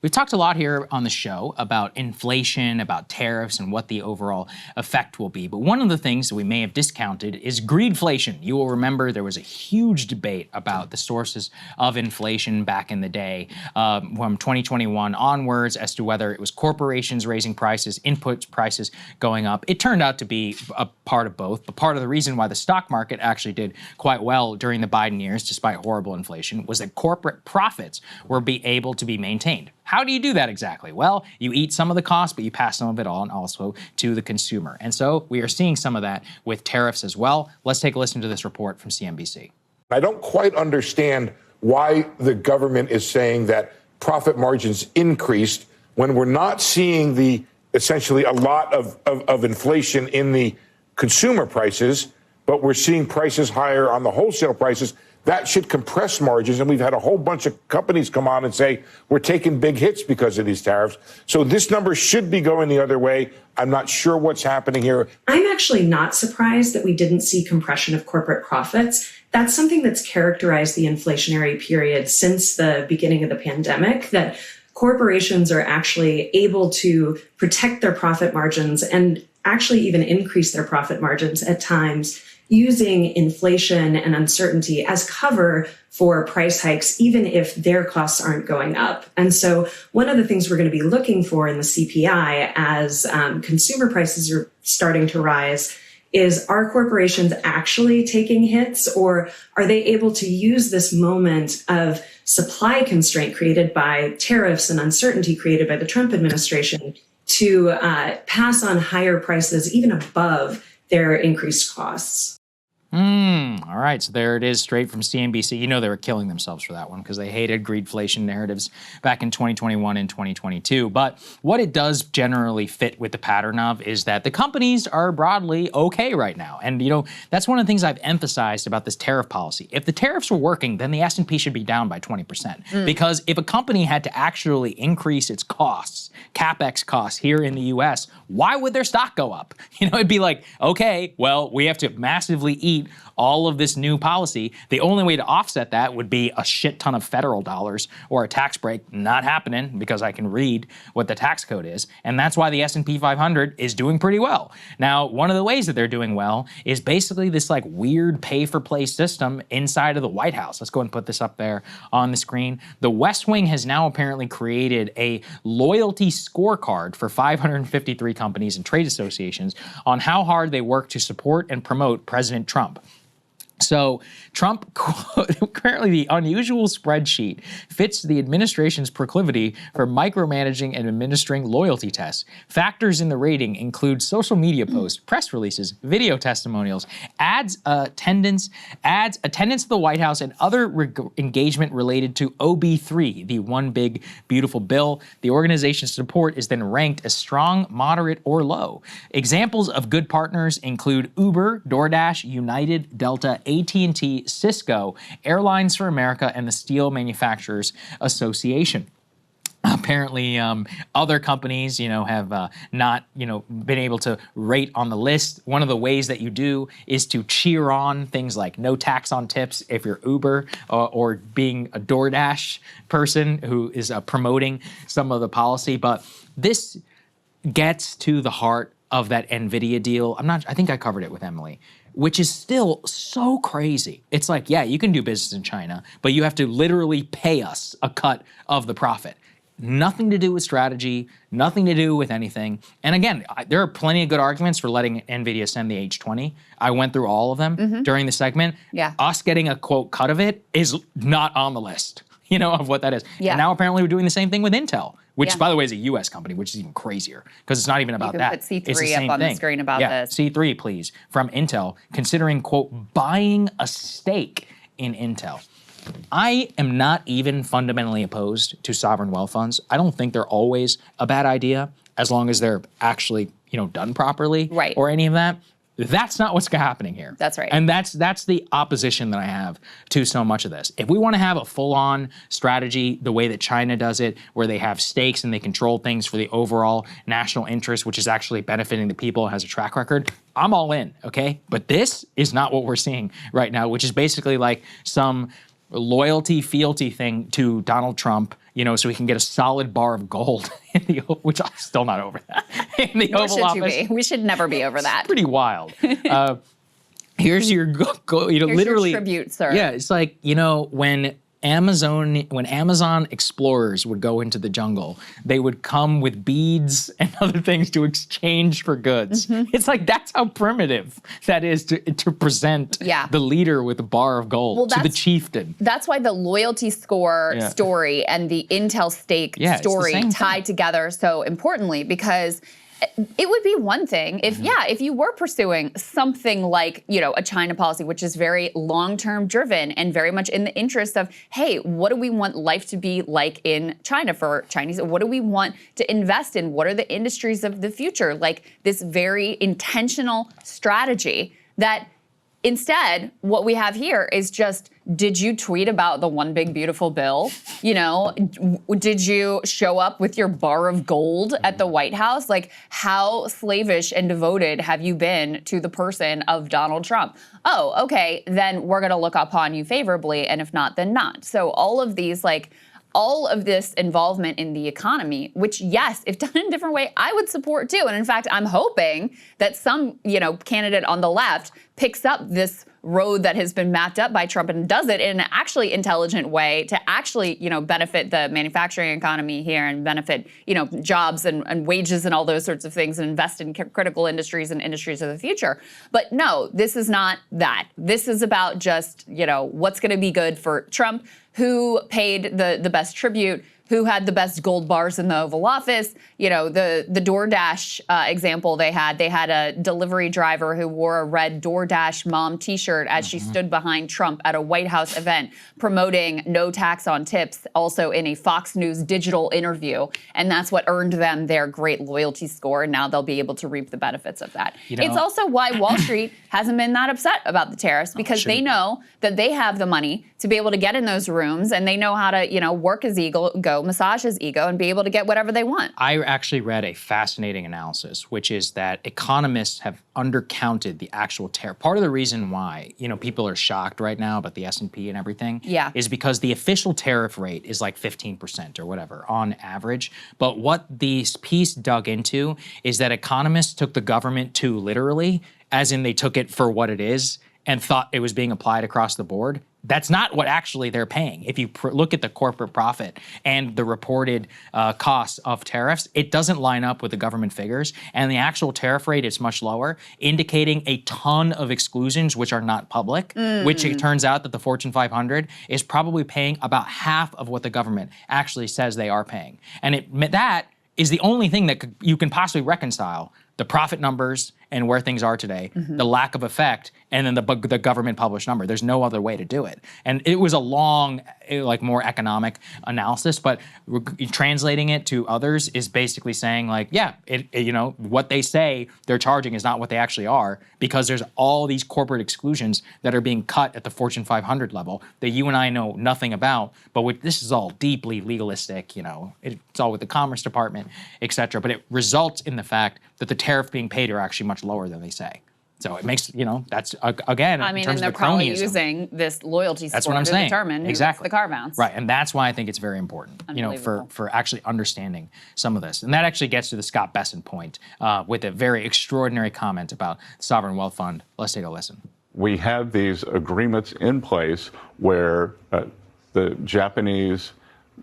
We've talked a lot here on the show about inflation, about tariffs, and what the overall effect will be. But one of the things that we may have discounted is greedflation. You will remember there was a huge debate about the sources of inflation back in the day from 2021 onwards as to whether it was corporations raising prices, input prices going up. It turned out to be a part of both. But part of the reason why the stock market actually did quite well during the Biden years, despite horrible inflation, was that corporate profits were able to be maintained. How do you do that exactly? Well, you eat some of the cost, but you pass some of it on also to the consumer. And so we are seeing some of that with tariffs as well. Let's take a listen to this report from CNBC. I don't quite understand why the government is saying that profit margins increased when we're not seeing essentially a lot of inflation in the consumer prices, but we're seeing prices higher on the wholesale prices. That should compress margins, and we've had a whole bunch of companies come on and say, we're taking big hits because of these tariffs. So this number should be going the other way. I'm not sure what's happening here. I'm actually not surprised that we didn't see compression of corporate profits. That's something that's characterized the inflationary period since the beginning of the pandemic, that corporations are actually able to protect their profit margins and actually even increase their profit margins at times, using inflation and uncertainty as cover for price hikes, even if their costs aren't going up. And so one of the things we're going to be looking for in the CPI as consumer prices are starting to rise is, are corporations actually taking hits, or are they able to use this moment of supply constraint created by tariffs and uncertainty created by the Trump administration to pass on higher prices even above their increased costs? All right, so there it is, straight from CNBC. You know they were killing themselves for that one because they hated greedflation narratives back in 2021 and 2022. But what it does generally fit with the pattern of is that the companies are broadly okay right now. And, you know, that's one of the things I've emphasized about this tariff policy. If the tariffs were working, then the S&P should be down by 20%. Because if a company had to actually increase its costs, CapEx costs here in the US, why would their stock go up? You know, it'd be like, okay, well, we have to massively eat all of this new policy. The only way to offset that would be a shit ton of federal dollars or a tax break. Not happening, because I can read what the tax code is. And that's why the S&P 500 is doing pretty well. Now, one of the ways that they're doing well is basically this like weird pay-for-play system inside of the White House. Let's go ahead and put this up there on the screen. The West Wing has now apparently created a loyalty scorecard for 553 companies and trade associations on how hard they work to support and promote President Trump. So Trump, currently the unusual spreadsheet fits the administration's proclivity for micromanaging and administering loyalty tests. Factors in the rating include social media posts, press releases, video testimonials, ads, attendance to the White House, and other engagement related to OB3, the One Big Beautiful Bill. The organization's support is then ranked as strong, moderate, or low. Examples of good partners include Uber, DoorDash, United, Delta, AT&T, Cisco, Airlines for America, and the Steel Manufacturers Association. Apparently, other companies, have not, been able to rate on the list. One of the ways that you do is to cheer on things like no tax on tips if you're Uber or being a DoorDash person who is promoting some of the policy. But this gets to the heart of that NVIDIA deal. I think I covered it with Emily, which is still so crazy. It's like, yeah, you can do business in China, but you have to literally pay us a cut of the profit. Nothing to do with strategy, nothing to do with anything. And again, there are plenty of good arguments for letting NVIDIA send the H20. I went through all of them during the segment. Yeah. Us getting a, quote, cut of it is not on the list, of what that is. Yeah. And now apparently we're doing the same thing with Intel, which, by the way, is a U.S. company, which is even crazier because it's not even about that. Put C3 it's the same up on thing. the screen about this. C3, please, from Intel, considering, quote, buying a stake in Intel. I am not even fundamentally opposed to sovereign wealth funds. I don't think they're always a bad idea as long as they're actually, done properly, right, or any of that. That's not what's happening here. That's right. And that's the opposition that I have to so much of this. If we want to have a full-on strategy the way that China does it, where they have stakes and they control things for the overall national interest, which is actually benefiting the people and has a track record, I'm all in, okay? But this is not what we're seeing right now, which is basically like some loyalty, fealty thing to Donald Trump, so he can get a solid bar of gold in the which I'm still not over that in the Nor Oval should Office. you be. We should never be over that. It's pretty wild. Here's your Here's literally your tribute, sir. Yeah, it's like when Amazon explorers would go into the jungle, they would come with beads and other things to exchange for goods. It's like that's how primitive that is to present the leader with a bar of gold to the chieftain. That's why the loyalty score story and the Intel stake story tie together so importantly, because it would be one thing if, if you were pursuing something like, a China policy, which is very long-term driven and very much in the interest of, hey, what do we want life to be like in China for Chinese? What do we want to invest in? What are the industries of the future? Like this very intentional strategy that instead, what we have here is just, did you tweet about the one big beautiful bill? Did you show up with your bar of gold at the White House? Like, how slavish and devoted have you been to the person of Donald Trump? Oh, okay, then we're gonna look upon you favorably, and if not, then not. So all of these, all of this involvement in the economy, which, yes, if done in a different way, I would support too. And in fact, I'm hoping that some, candidate on the left picks up this road that has been mapped up by Trump and does it in an actually intelligent way to actually, benefit the manufacturing economy here and benefit, jobs and wages and all those sorts of things and invest in critical industries and industries of the future. But no, this is not that. This is about just, what's going to be good for Trump, who paid the best tribute, who had the best gold bars in the Oval Office. The DoorDash example they had a delivery driver who wore a red DoorDash mom t-shirt as she stood behind Trump at a White House event promoting no tax on tips, also in a Fox News digital interview. And that's what earned them their great loyalty score. And now they'll be able to reap the benefits of that. It's also why Wall Street hasn't been that upset about the tariffs, because they know that they have the money to be able to get in those rooms, and they know how to, work his ego, massage his ego, and be able to get whatever they want. I actually read a fascinating analysis, which is that economists have undercounted the actual tariff. Part of the reason why, people are shocked right now about the S&P and everything is because the official tariff rate is like 15% or whatever on average. But what this piece dug into is that economists took the government too literally, as in they took it for what it is and thought it was being applied across the board. That's not what actually they're paying. If you look at the corporate profit and the reported costs of tariffs, it doesn't line up with the government figures. And the actual tariff rate is much lower, indicating a ton of exclusions which are not public, which it turns out that the Fortune 500 is probably paying about half of what the government actually says they are paying. And that is the only thing that you can possibly reconcile the profit numbers and where things are today, the lack of effect, and then the government published number. There's no other way to do it. And it was a long, more economic analysis, but translating it to others is basically saying what they say they're charging is not what they actually are, because there's all these corporate exclusions that are being cut at the Fortune 500 level that you and I know nothing about, but this is all deeply legalistic, it's all with the Commerce Department, et cetera. But it results in the fact that the tariff being paid are actually much lower than they say. So it makes, that's, again, in terms and they're of the probably cronyism, using this loyalty that's score what I'm to saying. determine who gets the car bounce. Right, and that's why I think it's very important, for actually understanding some of this. And that actually gets to the Scott Besson point with a very extraordinary comment about the Sovereign Wealth Fund. Let's take a listen. We have these agreements in place where the Japanese,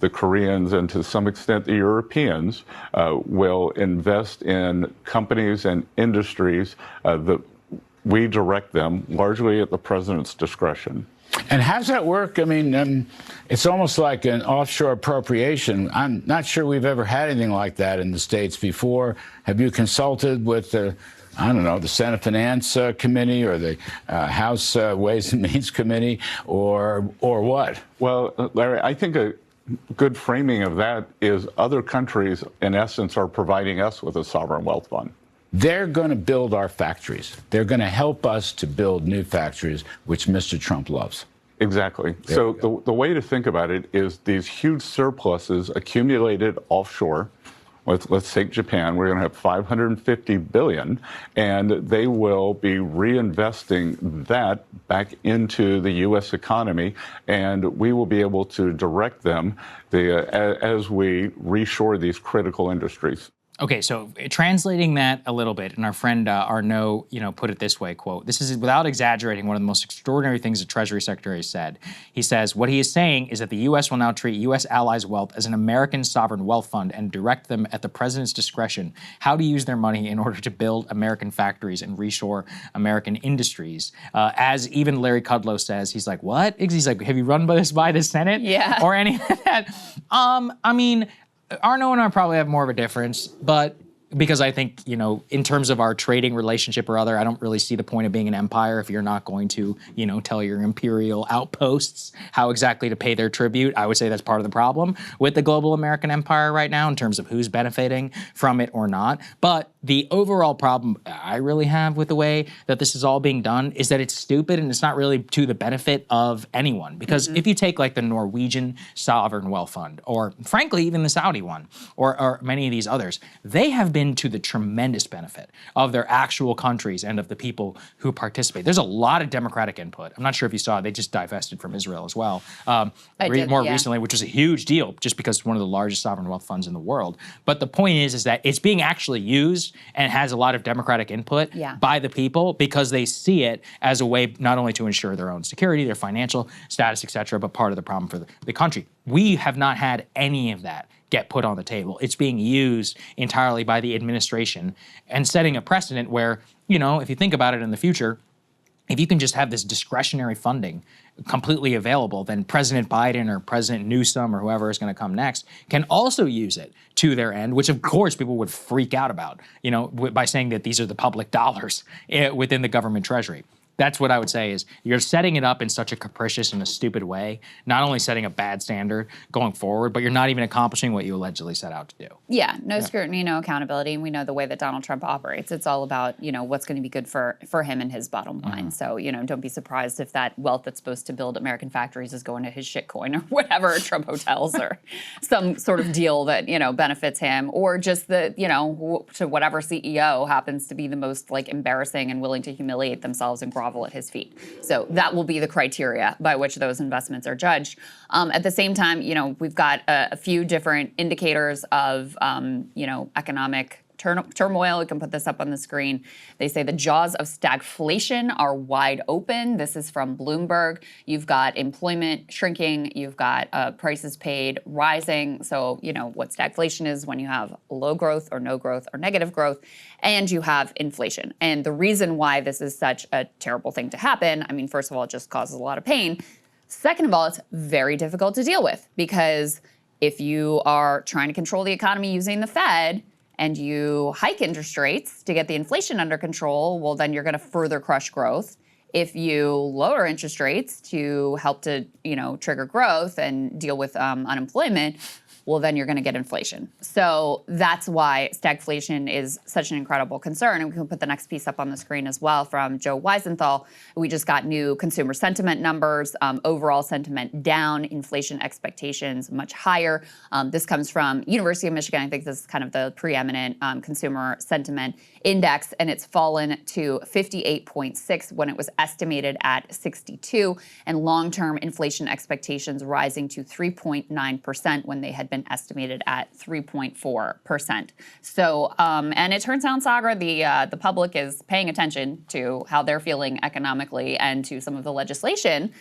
the Koreans, and to some extent the Europeans will invest in companies and industries that we direct them largely at the president's discretion. And how's that work? I mean, it's almost like an offshore appropriation. I'm not sure we've ever had anything like that in the States before. Have you consulted with the Senate Finance Committee or the House Ways and Means Committee or what? Well, Larry, I think a good framing of that is other countries, in essence, are providing us with a sovereign wealth fund. They're going to build our factories. They're going to help us to build new factories, which Mr. Trump loves. Exactly. So the way to think about it is these huge surpluses accumulated offshore let's take Japan. We're going to have 550 billion, and they will be reinvesting that back into the U.S. economy, and we will be able to direct them as we reshore these critical industries. Okay, so translating that a little bit, and our friend Arnaud, put it this way, quote, "This is, without exaggerating, one of the most extraordinary things the Treasury Secretary has said." He says, "What he is saying is that the U.S. will now treat U.S. allies' wealth as an American sovereign wealth fund and direct them at the president's discretion how to use their money in order to build American factories and reshore American industries." As even Larry Kudlow says, he's like, what? He's like, have you run this by the Senate? Yeah. Or any of that? I mean, Arnaud and I probably have more of a difference, but because I think, in terms of our trading relationship or other, I don't really see the point of being an empire if you're not going to, tell your imperial outposts how exactly to pay their tribute. I would say that's part of the problem with the global American empire right now in terms of who's benefiting from it or not. But the overall problem I really have with the way that this is all being done is that it's stupid and it's not really to the benefit of anyone. Because if you take like the Norwegian Sovereign Wealth Fund, or frankly, even the Saudi one, or many of these others, they have been to the tremendous benefit of their actual countries and of the people who participate. There's a lot of democratic input. I'm not sure if you saw, they just divested from Israel as well recently, which was a huge deal just because it's one of the largest sovereign wealth funds in the world. But the point is that it's being actually used and has a lot of democratic input by the people because they see it as a way not only to ensure their own security, their financial status, et cetera, but part of the problem for the country. We have not had any of that get put on the table. It's being used entirely by the administration and setting a precedent where, if you think about it in the future, if you can just have this discretionary funding completely available, then President Biden or President Newsom or whoever is going to come next can also use it to their end, which of course people would freak out about, by saying that these are the public dollars within the government treasury. That's what I would say is you're setting it up in such a capricious and a stupid way, not only setting a bad standard going forward, but you're not even accomplishing what you allegedly set out to do. Yeah, no scrutiny, no accountability, and we know the way that Donald Trump operates. It's all about, what's going to be good for him and his bottom line. So, don't be surprised if that wealth that's supposed to build American factories is going to his shitcoin or whatever, Trump hotels or some sort of deal that, benefits him, or just the, to whatever CEO happens to be the most embarrassing and willing to humiliate themselves and grovel at his feet. So that will be the criteria by which those investments are judged. At the same time, we've got a few different indicators of, economic turmoil. We can put this up on the screen. They say the jaws of stagflation are wide open. This is from Bloomberg. You've got employment shrinking. You've got prices paid rising. So, what stagflation is when you have low growth or no growth or negative growth, and you have inflation. And the reason why this is such a terrible thing to happen, first of all, it just causes a lot of pain. Second of all, it's very difficult to deal with because if you are trying to control the economy using the Fed, and you hike interest rates to get the inflation under control, well, then you're going to further crush growth. If you lower interest rates to help to, trigger growth and deal with unemployment, well, then you're going to get inflation. So that's why stagflation is such an incredible concern. And we can put the next piece up on the screen as well from Joe Weisenthal. We just got new consumer sentiment numbers, overall sentiment down, inflation expectations much higher. This comes from University of Michigan. I think this is kind of the preeminent consumer sentiment index, and it's fallen to 58.6 when it was estimated at 62, and long-term inflation expectations rising to 3.9% when they had been estimated at 3.4%. So, and it turns out, Saagar, the public is paying attention to how they're feeling economically and to some of the legislation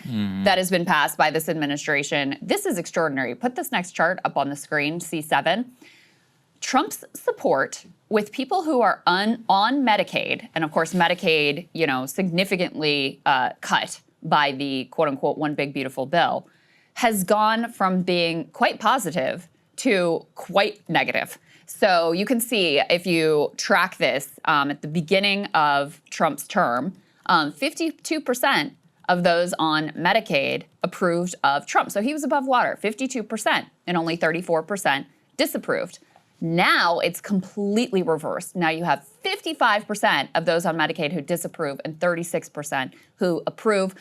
that has been passed by this administration. This is extraordinary. Put this next chart up on the screen, C7. Trump's support with people who are on Medicaid, and of course Medicaid, significantly cut by the quote-unquote one big beautiful bill, has gone from being quite positive to quite negative. So you can see if you track this at the beginning of Trump's term, 52% of those on Medicaid approved of Trump. So he was above water, 52%, and only 34% disapproved. Now it's completely reversed. Now you have 55% of those on Medicaid who disapprove and 36% who approve.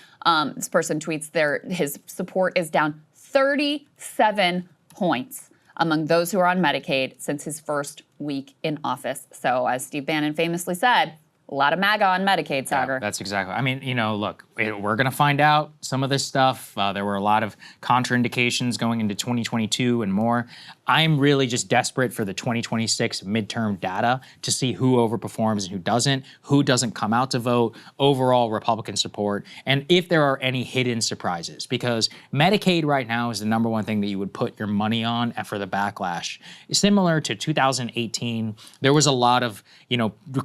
This person tweets his support is down 37 points among those who are on Medicaid since his first week in office. So as Steve Bannon famously said, a lot of MAGA on Medicaid, Saagar. Yeah, that's exactly. I mean, look, we're going to find out some of this stuff. There were a lot of contraindications going into 2022 and more. I'm really just desperate for the 2026 midterm data to see who overperforms and who doesn't come out to vote, overall Republican support, and if there are any hidden surprises. Because Medicaid right now is the number one thing that you would put your money on for the backlash. Similar to 2018, there was a lot of,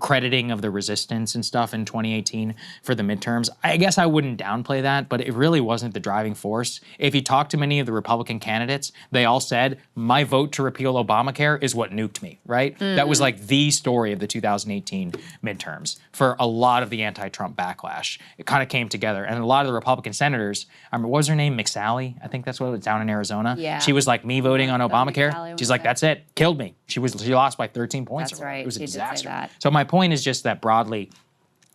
crediting of the resistance and stuff in 2018 for the midterms. I guess I wouldn't downplay that, but it really wasn't the driving force. If you talk to many of the Republican candidates, they all said, my vote to repeal Obamacare is what nuked me, right? That was like the story of the 2018 midterms for a lot of the anti-Trump backlash. It kind of came together. And a lot of the Republican senators, what was her name? McSally? I think that's what it was, down in Arizona. Yeah. She was like, me voting on Obamacare. She's like, it. That's it. Killed me. She lost by 13 points. That's right. It was a She did say disaster. that. So my point is just that broadly,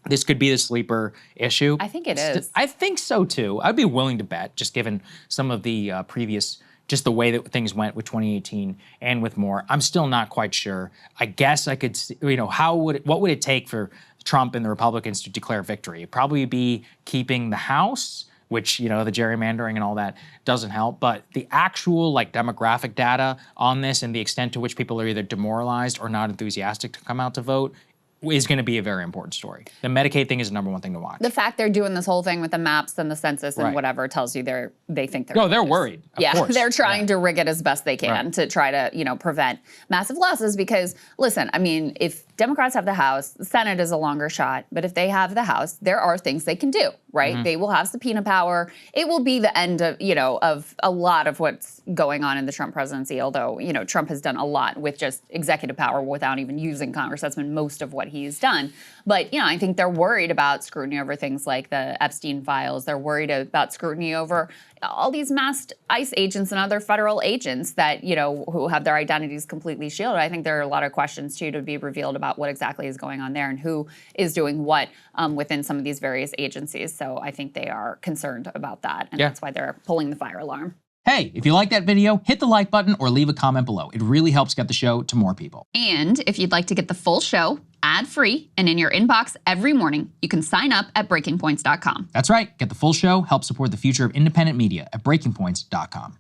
this could be the sleeper issue. I think it is. I think so too. I'd be willing to bet, just given some of the previous, just the way that things went with 2018 and with more. I'm still not quite sure. I guess I could, what would it take for Trump and the Republicans to declare victory? It'd probably be keeping the House, which, the gerrymandering and all that doesn't help. But the actual demographic data on this and the extent to which people are either demoralized or not enthusiastic to come out to vote is going to be a very important story. The Medicaid thing is the number one thing to watch. The fact they're doing this whole thing with the maps and the census and whatever tells you they think they're they're worried. Of course. They're trying to rig it as best they can to try to, prevent massive losses because, listen, I mean, if Democrats have the House, the Senate is a longer shot, but if they have the House, there are things they can do, right? Mm-hmm. They will have subpoena power. It will be the end of, of a lot of what's going on in the Trump presidency, although, Trump has done a lot with just executive power without even using Congress. That's been most of what he's done. But, I think they're worried about scrutiny over things like the Epstein files. They're worried about scrutiny over all these masked ICE agents and other federal agents that, who have their identities completely shielded. I think there are a lot of questions, too, to be revealed about what exactly is going on there and who is doing what within some of these various agencies. So I think they are concerned about that. And that's why they're pulling the fire alarm. Hey, if you like that video, hit the like button or leave a comment below. It really helps get the show to more people. And if you'd like to get the full show ad-free and in your inbox every morning, you can sign up at breakingpoints.com. That's right. Get the full show, help support the future of independent media at breakingpoints.com.